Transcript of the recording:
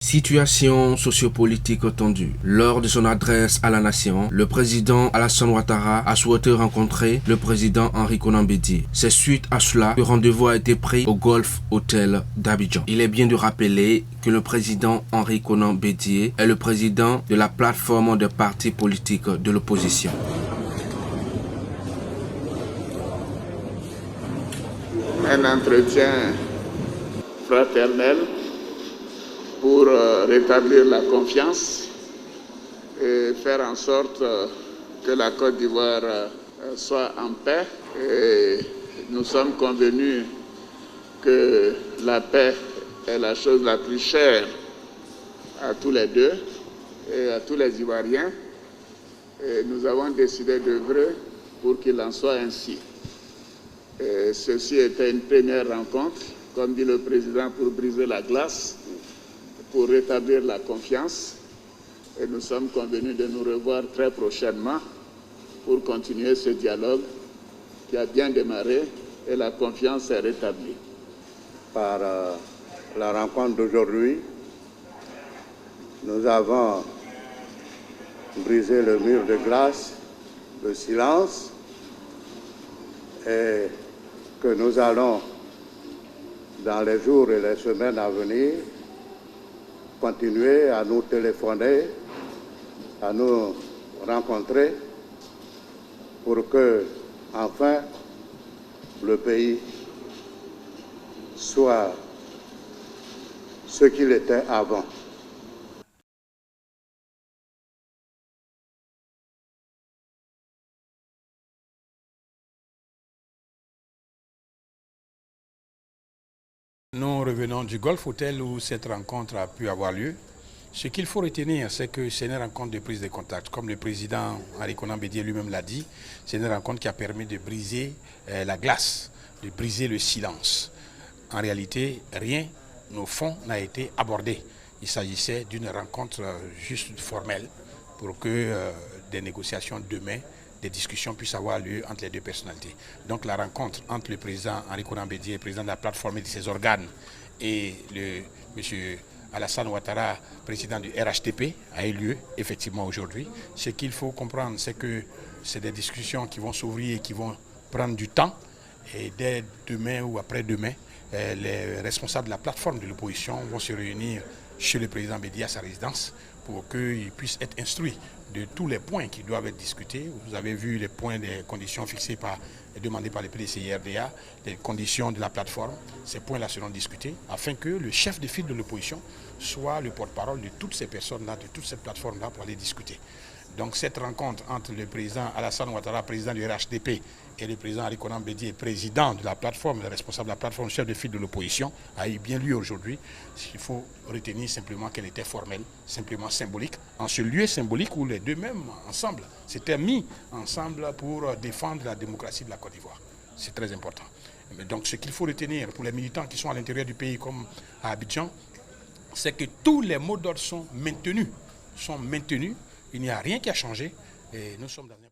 Situation sociopolitique tendue. Lors de son adresse à la nation, le président Alassane Ouattara a souhaité rencontrer le président Henri Konan Bédié. C'est suite à cela que rendez-vous a été pris au Golf Hotel d'Abidjan. Il est bien de rappeler que le président Henri Konan Bédié est le président de la plateforme des partis politiques de l'opposition. Un entretien fraternel pour rétablir la confiance et faire en sorte que la Côte d'Ivoire soit en paix. Et nous sommes convenus que la paix est la chose la plus chère à tous les deux et à tous les Ivoiriens. Et nous avons décidé d'œuvrer pour qu'il en soit ainsi. Et ceci était une première rencontre, comme dit le président, pour briser la glace, pour rétablir la confiance. Et nous sommes convenus de nous revoir très prochainement pour continuer ce dialogue qui a bien démarré et la confiance est rétablie. Par la rencontre d'aujourd'hui, nous avons brisé le mur de glace, le silence, et que nous allons, dans les jours et les semaines à venir, continuer à nous téléphoner, à nous rencontrer pour que, enfin, le pays soit ce qu'il était avant. Nous revenons du Golf Hotel où cette rencontre a pu avoir lieu. Ce qu'il faut retenir, c'est que c'est une rencontre de prise de contact. Comme le président Henri Konan Bédié lui-même l'a dit, c'est une rencontre qui a permis de briser la glace, de briser le silence. En réalité, rien au fond n'a été abordé. Il s'agissait d'une rencontre juste formelle pour que des négociations demain, des discussions puissent avoir lieu entre les deux personnalités. Donc la rencontre entre le président Henri Konan Bédié, président de la plateforme et de ses organes, et le monsieur Alassane Ouattara, président du RHDP, a eu lieu effectivement aujourd'hui. Ce qu'il faut comprendre, c'est que c'est des discussions qui vont s'ouvrir et qui vont prendre du temps. Et dès demain ou après-demain, les responsables de la plateforme de l'opposition vont se réunir chez le président Bédié à sa résidence pour qu'il puisse être instruit de tous les points qui doivent être discutés. Vous avez vu les points des conditions fixées et demandées par le PDC-IRDA, les conditions de la plateforme. Ces points-là seront discutés afin que le chef de file de l'opposition soit le porte-parole de toutes ces personnes-là, de toute cette plateforme-là pour aller discuter. Donc cette rencontre entre le président Alassane Ouattara, président du RHDP, et le président Henri Konan Bédié, président de la plateforme, le responsable de la plateforme, chef de file de l'opposition, a eu bien lieu aujourd'hui. Il faut retenir simplement qu'elle était formelle, simplement symbolique, en ce lieu symbolique où les deux mêmes ensemble s'étaient mis ensemble pour défendre la démocratie de la Côte d'Ivoire. C'est très important. Mais donc ce qu'il faut retenir pour les militants qui sont à l'intérieur du pays comme à Abidjan, c'est que tous les mots d'ordre sont maintenus. Il n'y a rien qui a changé et nous sommes dans un processus.